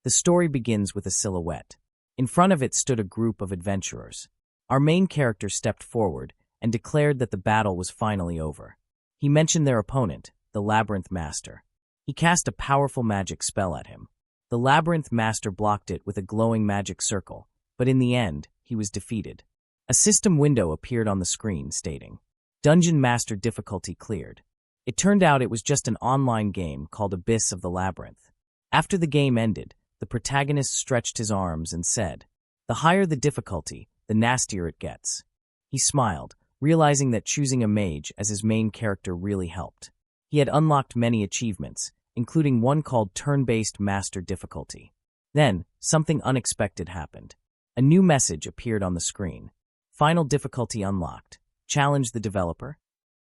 The story begins with a silhouette. In front of it stood a group of adventurers. Our main character stepped forward and declared that the battle was finally over. He mentioned their opponent, the Labyrinth Master. He cast a powerful magic spell at him. The Labyrinth Master blocked it with a glowing magic circle, but in the end, he was defeated. A system window appeared on the screen stating, Dungeon Master difficulty cleared. It turned out it was just an online game called Abyss of the Labyrinth. After the game ended, the protagonist stretched his arms and said, "The higher the difficulty, the nastier it gets." He smiled, realizing that choosing a mage as his main character really helped. He had unlocked many achievements, including one called Turn-Based Master Difficulty. Then, something unexpected happened. A new message appeared on the screen. Final difficulty unlocked. Challenge the developer?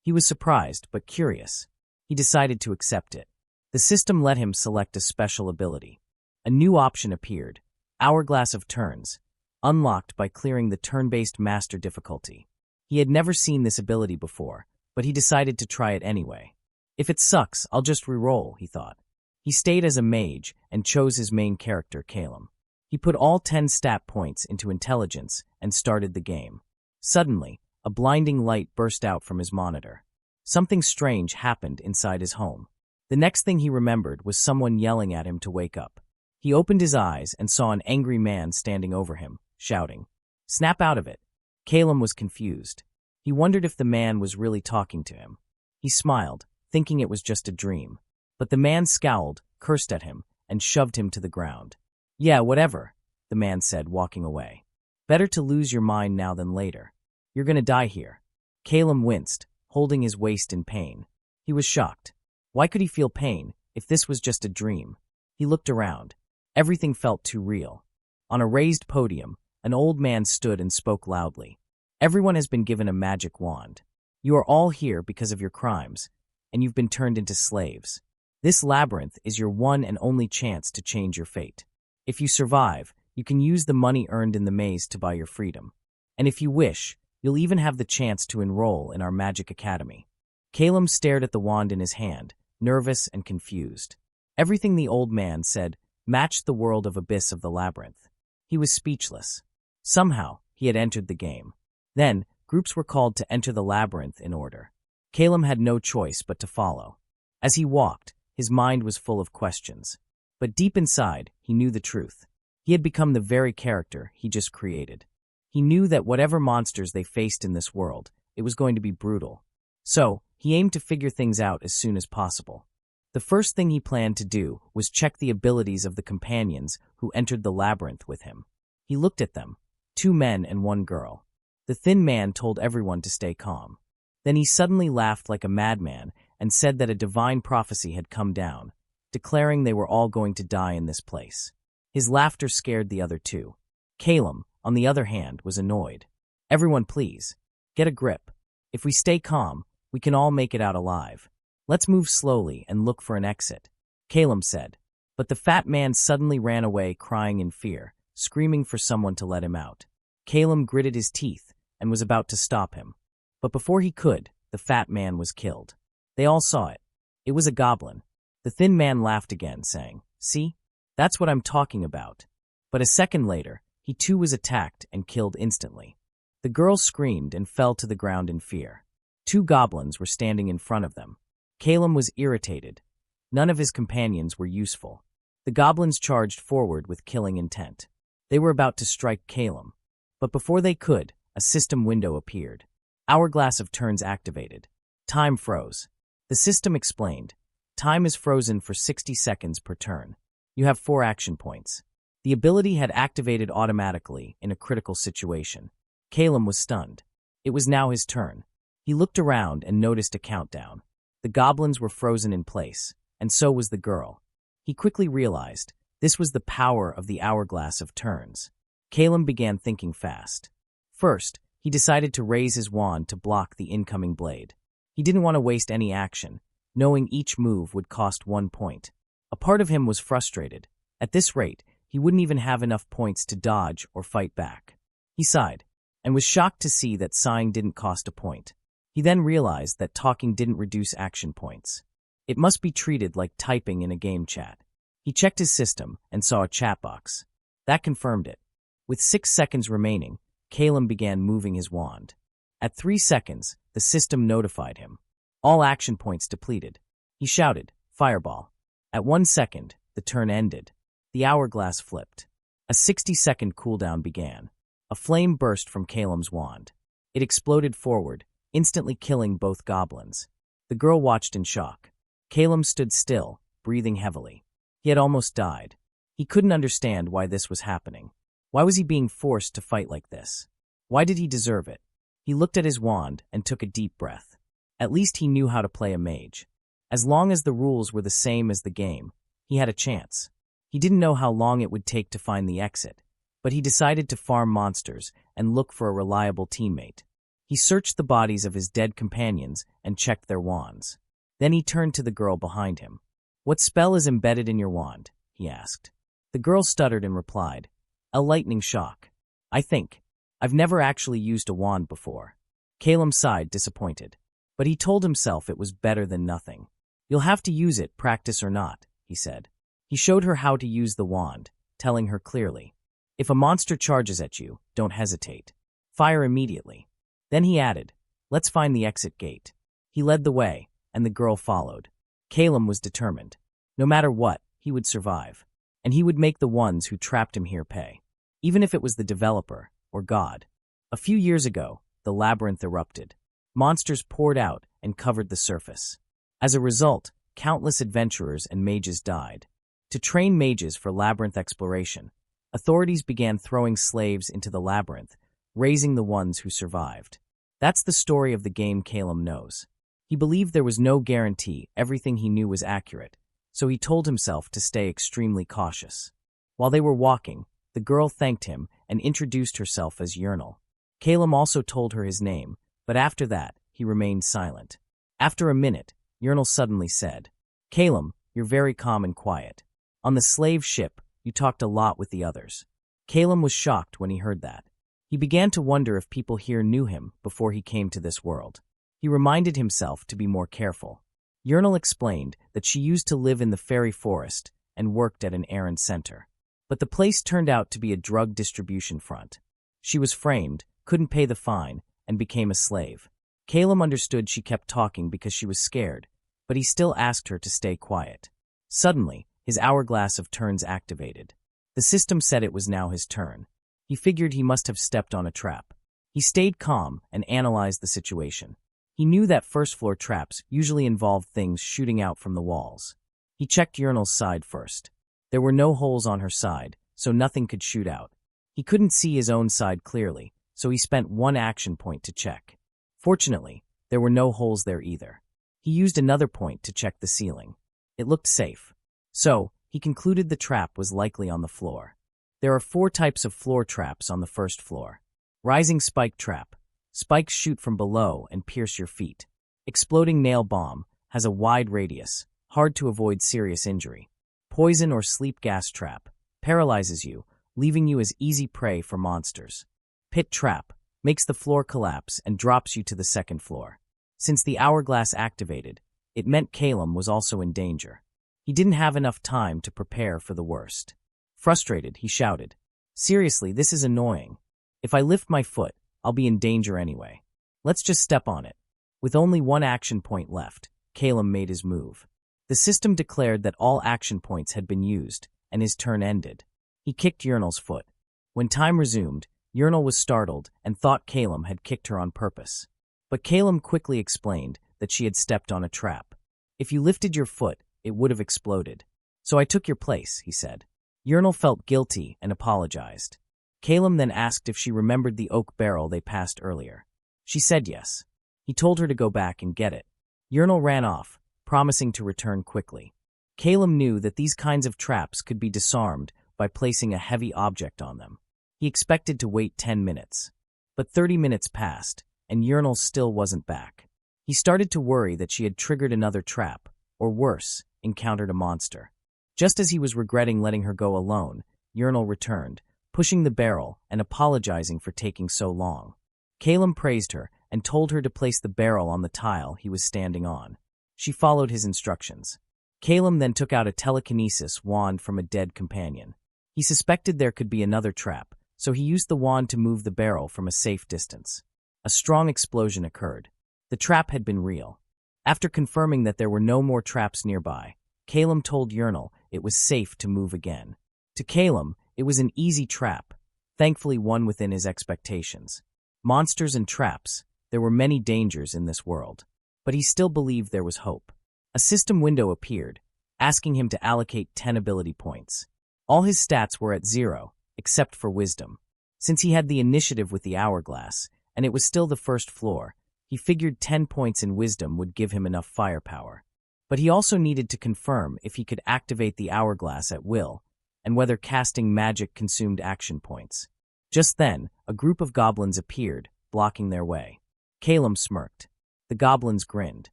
He was surprised, but curious. He decided to accept it. The system let him select a special ability. A new option appeared, Hourglass of Turns, unlocked by clearing the Turn-Based Master Difficulty. He had never seen this ability before, but he decided to try it anyway. If it sucks, I'll just reroll, he thought. He stayed as a mage and chose his main character, Calum. He put all 10 stat points into intelligence and started the game. Suddenly, a blinding light burst out from his monitor. Something strange happened inside his home. The next thing he remembered was someone yelling at him to wake up. He opened his eyes and saw an angry man standing over him, shouting, "Snap out of it." Calum was confused. He wondered if the man was really talking to him. He smiled, thinking it was just a dream. But the man scowled, cursed at him, and shoved him to the ground. "Yeah, whatever," the man said, walking away. "Better to lose your mind now than later. You're gonna die here." Calum winced, holding his waist in pain. He was shocked. Why could he feel pain if this was just a dream? He looked around. Everything felt too real. On a raised podium, an old man stood and spoke loudly. "Everyone has been given a magic wand. You are all here because of your crimes, and you've been turned into slaves. This labyrinth is your one and only chance to change your fate. If you survive, you can use the money earned in the maze to buy your freedom. And if you wish, you'll even have the chance to enroll in our magic academy." Calum stared at the wand in his hand, nervous and confused. Everything the old man said matched the world of Abyss of the Labyrinth. He was speechless. Somehow, he had entered the game. Then, groups were called to enter the labyrinth in order. Calum had no choice but to follow. As he walked, his mind was full of questions. But deep inside, he knew the truth. He had become the very character he just created. He knew that whatever monsters they faced in this world, it was going to be brutal. So, he aimed to figure things out as soon as possible. The first thing he planned to do was check the abilities of the companions who entered the labyrinth with him. He looked at them, 2 men and 1 girl. The thin man told everyone to stay calm. Then he suddenly laughed like a madman and said that a divine prophecy had come down, declaring they were all going to die in this place. His laughter scared the other 2. Calum, on the other hand, was annoyed. "Everyone please, get a grip. If we stay calm, we can all make it out alive. Let's move slowly and look for an exit," Calum said. But the fat man suddenly ran away crying in fear, screaming for someone to let him out. Calum gritted his teeth and was about to stop him. But before he could, the fat man was killed. They all saw it. It was a goblin. The thin man laughed again, saying, "See? That's what I'm talking about." But a second later, he too was attacked and killed instantly. The girl screamed and fell to the ground in fear. 2 goblins were standing in front of them. Calum was irritated. None of his companions were useful. The goblins charged forward with killing intent. They were about to strike Calum. But before they could, a system window appeared. Hourglass of Turns activated. Time froze. The system explained, "Time is frozen for 60 seconds per turn. You have 4 action points." The ability had activated automatically in a critical situation. Calum was stunned. It was now his turn. He looked around and noticed a countdown. The goblins were frozen in place, and so was the girl. He quickly realized this was the power of the Hourglass of Turns. Calum began thinking fast. First, he decided to raise his wand to block the incoming blade. He didn't want to waste any action, knowing each move would cost 1 point. A part of him was frustrated. At this rate, he wouldn't even have enough points to dodge or fight back. He sighed, and was shocked to see that sighing didn't cost a point. He then realized that talking didn't reduce action points. It must be treated like typing in a game chat. He checked his system and saw a chat box. That confirmed it. With 6 seconds remaining, Calum began moving his wand. At 3 seconds, the system notified him. All action points depleted. He shouted, "Fireball." At 1 second, the turn ended. The hourglass flipped. A 60-second cooldown began. A flame burst from Calum's wand. It exploded forward, instantly killing both goblins. The girl watched in shock. Calum stood still, breathing heavily. He had almost died. He couldn't understand why this was happening. Why was he being forced to fight like this? Why did he deserve it? He looked at his wand and took a deep breath. At least he knew how to play a mage. As long as the rules were the same as the game, he had a chance. He didn't know how long it would take to find the exit, but he decided to farm monsters and look for a reliable teammate. He searched the bodies of his dead companions and checked their wands. Then he turned to the girl behind him. "What spell is embedded in your wand?" he asked. The girl stuttered and replied, "A lightning shock. I think. I've never actually used a wand before." Calum sighed, disappointed. But he told himself it was better than nothing. "You'll have to use it, practice or not," he said. He showed her how to use the wand, telling her clearly, "If a monster charges at you, don't hesitate. Fire immediately." Then he added, "Let's find the exit gate." He led the way, and the girl followed. Calum was determined. No matter what, he would survive. And he would make the ones who trapped him here pay. Even if it was the developer, or God. A few years ago, the Labyrinth erupted. Monsters poured out and covered the surface. As a result, countless adventurers and mages died. To train mages for Labyrinth exploration, authorities began throwing slaves into the Labyrinth, raising the ones who survived. That's the story of the game Calum knows. He believed there was no guarantee everything he knew was accurate, so he told himself to stay extremely cautious. While they were walking, the girl thanked him and introduced herself as Urall. Calum also told her his name, but after that, he remained silent. After a minute, Urall suddenly said, "Calum, you're very calm and quiet. On the slave ship, you talked a lot with the others." Calum was shocked when he heard that. He began to wonder if people here knew him before he came to this world. He reminded himself to be more careful. Urall explained that she used to live in the fairy forest and worked at an errand center. But the place turned out to be a drug distribution front. She was framed, couldn't pay the fine, and became a slave. Calum understood she kept talking because she was scared, but he still asked her to stay quiet. Suddenly, his hourglass of turns activated. The system said it was now his turn. He figured he must have stepped on a trap. He stayed calm and analyzed the situation. He knew that first-floor traps usually involved things shooting out from the walls. He checked Ural's side first. There were no holes on her side, so nothing could shoot out. He couldn't see his own side clearly, so he spent 1 action point to check. Fortunately, there were no holes there either. He used another point to check the ceiling. It looked safe. So, he concluded the trap was likely on the floor. There are 4 types of floor traps on the first floor. Rising spike trap. Spikes shoot from below and pierce your feet. Exploding nail bomb has a wide radius, hard to avoid serious injury. Poison or sleep gas trap paralyzes you, leaving you as easy prey for monsters. Pit trap makes the floor collapse and drops you to the second floor. Since the hourglass activated, it meant Calum was also in danger. He didn't have enough time to prepare for the worst. Frustrated, he shouted, "Seriously, this is annoying. If I lift my foot, I'll be in danger anyway. Let's just step on it." With only 1 action point left, Calum made his move. The system declared that all action points had been used, and his turn ended. He kicked Ural's foot. When time resumed, Urall was startled and thought Calum had kicked her on purpose. But Calum quickly explained that she had stepped on a trap. "If you lifted your foot, it would have exploded. So I took your place," he said. Urall felt guilty and apologized. Calum then asked if she remembered the oak barrel they passed earlier. She said yes. He told her to go back and get it. Urall ran off, promising to return quickly. Calum knew that these kinds of traps could be disarmed by placing a heavy object on them. He expected to wait 10 minutes. But 30 minutes passed, and Urall still wasn't back. He started to worry that she had triggered another trap, or worse, encountered a monster. Just as he was regretting letting her go alone, Urall returned, pushing the barrel and apologizing for taking so long. Calum praised her and told her to place the barrel on the tile he was standing on. She followed his instructions. Calum then took out a telekinesis wand from a dead companion. He suspected there could be another trap, so he used the wand to move the barrel from a safe distance. A strong explosion occurred. The trap had been real. After confirming that there were no more traps nearby, Calum told Urall it was safe to move again. To Calum, it was an easy trap, thankfully one within his expectations. Monsters and traps, there were many dangers in this world. But he still believed there was hope. A system window appeared, asking him to allocate 10 ability points. All his stats were at 0, except for wisdom. Since he had the initiative with the Hourglass, and it was still the first floor, he figured 10 points in wisdom would give him enough firepower. But he also needed to confirm if he could activate the Hourglass at will, and whether casting magic consumed action points. Just then, a group of goblins appeared, blocking their way. Calum smirked. The goblins grinned.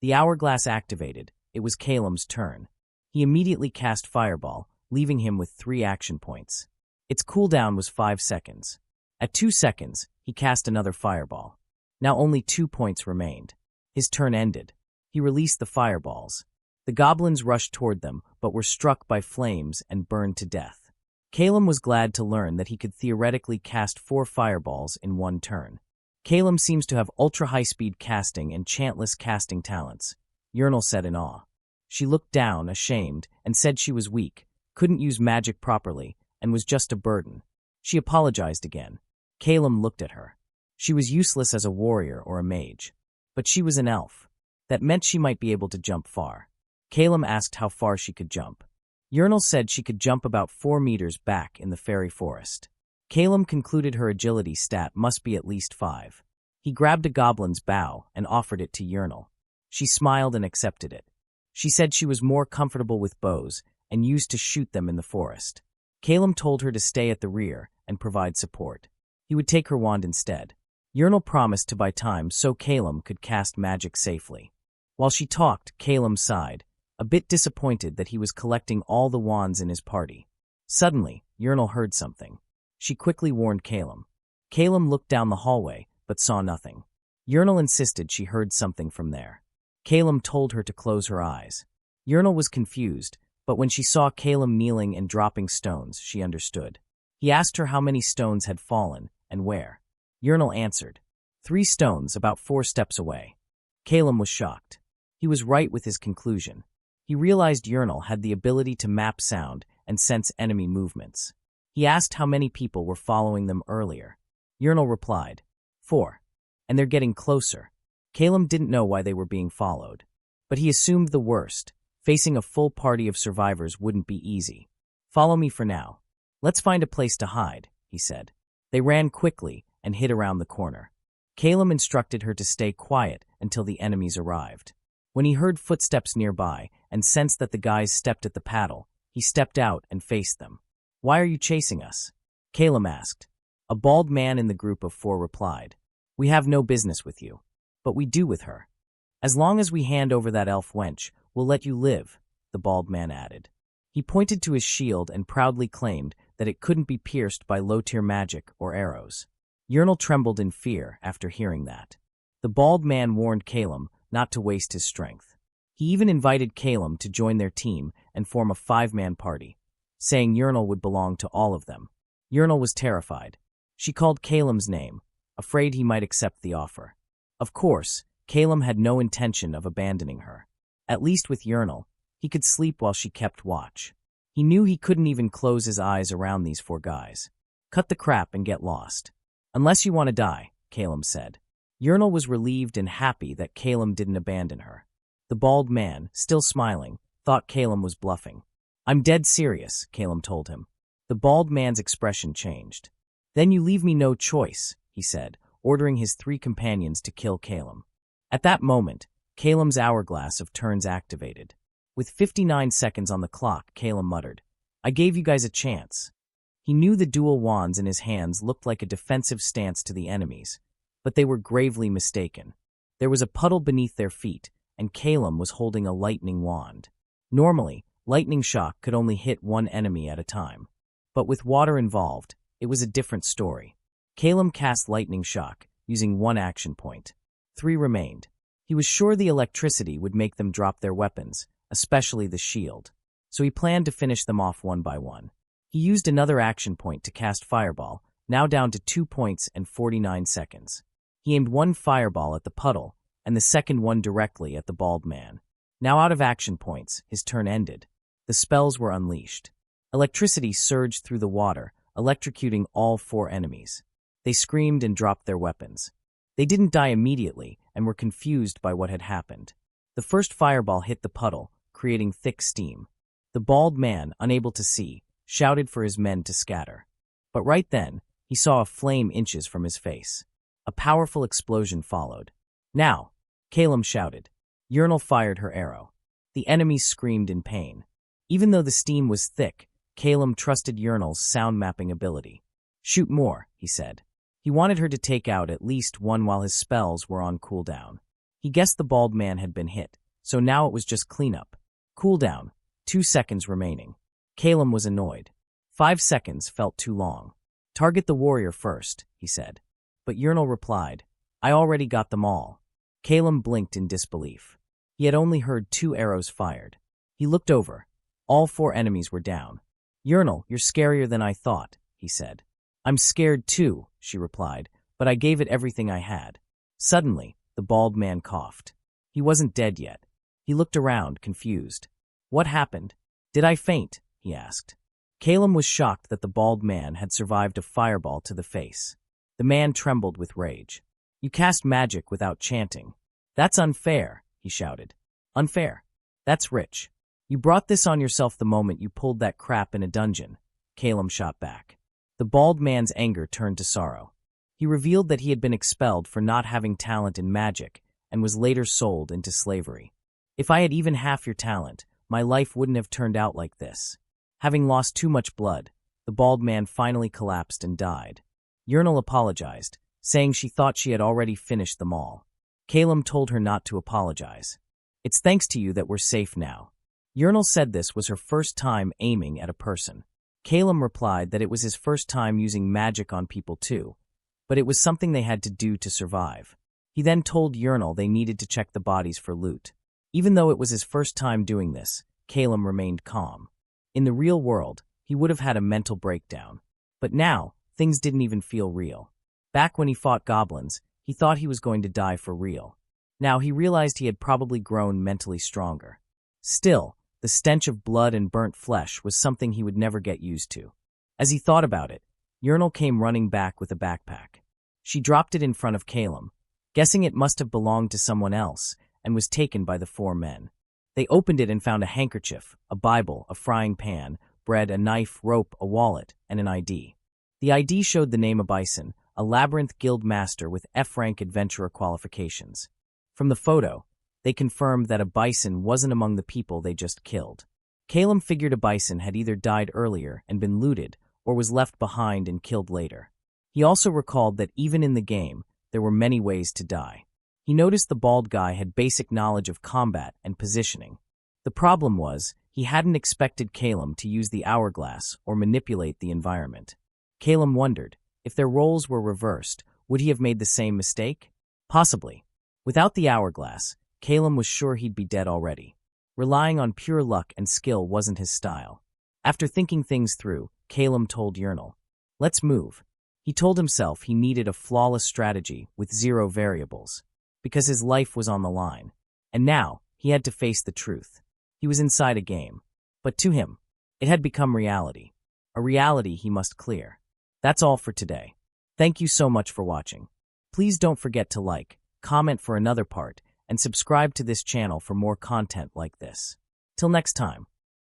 The Hourglass activated. It was Calum's turn. He immediately cast Fireball, leaving him with 3 action points. Its cooldown was 5 seconds. At 2 seconds, he cast another Fireball. Now only 2 points remained. His turn ended. He released the fireballs. The goblins rushed toward them, but were struck by flames and burned to death. Calum was glad to learn that he could theoretically cast 4 fireballs in one turn. Calum seems to have ultra-high-speed casting and chantless casting talents, Urall said in awe. She looked down, ashamed, and said she was weak, couldn't use magic properly, and was just a burden. She apologized again. Calum looked at her. She was useless as a warrior or a mage. But she was an elf. That meant she might be able to jump far. Calum asked how far she could jump. Urall said she could jump about 4 meters back in the fairy forest. Calum concluded her agility stat must be at least 5. He grabbed a goblin's bow and offered it to Urall. She smiled and accepted it. She said she was more comfortable with bows and used to shoot them in the forest. Calum told her to stay at the rear and provide support. He would take her wand instead. Urall promised to buy time so Calum could cast magic safely. While she talked, Calum sighed, a bit disappointed that he was collecting all the wands in his party. Suddenly, Urall heard something. She quickly warned Calum. Calum looked down the hallway, but saw nothing. Urall insisted she heard something from there. Calum told her to close her eyes. Urall was confused, but when she saw Calum kneeling and dropping stones, she understood. He asked her how many stones had fallen, and where. Urall answered. 3 stones, about 4 steps away. Calum was shocked. He was right with his conclusion. He realized Urall had the ability to map sound and sense enemy movements. He asked how many people were following them earlier. Urall replied, 4. And they're getting closer. Calum didn't know why they were being followed. But he assumed the worst. Facing a full party of survivors wouldn't be easy. Follow me for now. Let's find a place to hide, he said. They ran quickly and hid around the corner. Calum instructed her to stay quiet until the enemies arrived. When he heard footsteps nearby and sensed that the guys stepped at the paddle, he stepped out and faced them. Why are you chasing us? Calum asked. A bald man in the group of 4 replied. We have no business with you. But we do with her. As long as we hand over that elf wench, we'll let you live, the bald man added. He pointed to his shield and proudly claimed that it couldn't be pierced by low-tier magic or arrows. Urall trembled in fear after hearing that. The bald man warned Calum not to waste his strength. He even invited Calum to join their team and form a 5-man party, saying Urall would belong to all of them. Urall was terrified. She called Calum's name, afraid he might accept the offer. Of course, Calum had no intention of abandoning her. At least with Urall, he could sleep while she kept watch. He knew he couldn't even close his eyes around these 4 guys. Cut the crap and get lost. Unless you want to die, Calum said. Urall was relieved and happy that Calum didn't abandon her. The bald man, still smiling, thought Calum was bluffing. I'm dead serious, Calum told him. The bald man's expression changed. Then you leave me no choice, he said, ordering his 3 companions to kill Calum. At that moment, Calum's hourglass of turns activated. With 59 seconds on the clock, Calum muttered, I gave you guys a chance. He knew the dual wands in his hands looked like a defensive stance to the enemies, but they were gravely mistaken. There was a puddle beneath their feet, and Calum was holding a lightning wand. Normally, lightning shock could only hit 1 enemy at a time. But with water involved, it was a different story. Calum cast lightning shock, using 1 action point. 3 remained. He was sure the electricity would make them drop their weapons, especially the shield. So he planned to finish them off one by one. He used another action point to cast Fireball, now down to 2 points and 49 seconds. He aimed one fireball at the puddle, and the second one directly at the bald man. Now out of action points, his turn ended. The spells were unleashed. Electricity surged through the water, electrocuting all 4 enemies. They screamed and dropped their weapons. They didn't die immediately and were confused by what had happened. The first fireball hit the puddle, creating thick steam. The bald man, unable to see, shouted for his men to scatter. But right then, he saw a flame inches from his face. A powerful explosion followed. "Now!" Calum shouted. Urall fired her arrow. The enemies screamed in pain. Even though the steam was thick, Calum trusted Urall's sound mapping ability. "Shoot more," he said. He wanted her to take out at least one while his spells were on cooldown. He guessed the bald man had been hit, so now it was just cleanup. Cooldown, 2 seconds remaining. Calum was annoyed. 5 seconds felt too long. "Target the warrior first," he said. But Urall replied, "I already got them all." Calum blinked in disbelief. He had only heard 2 arrows fired. He looked over. All 4 enemies were down. "Urall, you're scarier than I thought," he said. "I'm scared too," she replied, "but I gave it everything I had." Suddenly, the bald man coughed. He wasn't dead yet. He looked around, confused. "What happened? Did I faint?" he asked. Calum was shocked that the bald man had survived a fireball to the face. The man trembled with rage. "You cast magic without chanting. That's unfair," he shouted. "Unfair? That's rich. You brought this on yourself the moment you pulled that crap in a dungeon," Calum shot back. The bald man's anger turned to sorrow. He revealed that he had been expelled for not having talent in magic and was later sold into slavery. "If I had even half your talent, my life wouldn't have turned out like this." Having lost too much blood, the bald man finally collapsed and died. Urall apologized, saying she thought she had already finished them all. Calum told her not to apologize. "It's thanks to you that we're safe now." Urall said this was her first time aiming at a person. Calum replied that it was his first time using magic on people too, but it was something they had to do to survive. He then told Urall they needed to check the bodies for loot. Even though it was his first time doing this, Calum remained calm. In the real world, he would have had a mental breakdown. But now, things didn't even feel real. Back when he fought goblins, he thought he was going to die for real. Now he realized he had probably grown mentally stronger. Still, the stench of blood and burnt flesh was something he would never get used to. As he thought about it, Urall came running back with a backpack. She dropped it in front of Calum, guessing it must have belonged to someone else, and was taken by the 4 men. They opened it and found a handkerchief, a Bible, a frying pan, bread, a knife, rope, a wallet, and an ID. The ID showed the name of Bison, a Labyrinth guild master with F-rank adventurer qualifications. From the photo, they confirmed that a bison wasn't among the people they just killed. Calum figured a bison had either died earlier and been looted, or was left behind and killed later. He also recalled that even in the game, there were many ways to die. He noticed the bald guy had basic knowledge of combat and positioning. The problem was, he hadn't expected Calum to use the Hourglass or manipulate the environment. Calum wondered, if their roles were reversed, would he have made the same mistake? Possibly. Without the Hourglass, Calum was sure he'd be dead already. Relying on pure luck and skill wasn't his style. After thinking things through, Calum told Urall, "Let's move." He told himself he needed a flawless strategy with 0 variables, because his life was on the line. And now, he had to face the truth. He was inside a game. But to him, it had become reality. A reality he must clear. That's all for today. Thank you so much for watching. Please don't forget to like, comment for another part, and subscribe to this channel for more content like this. Till next time.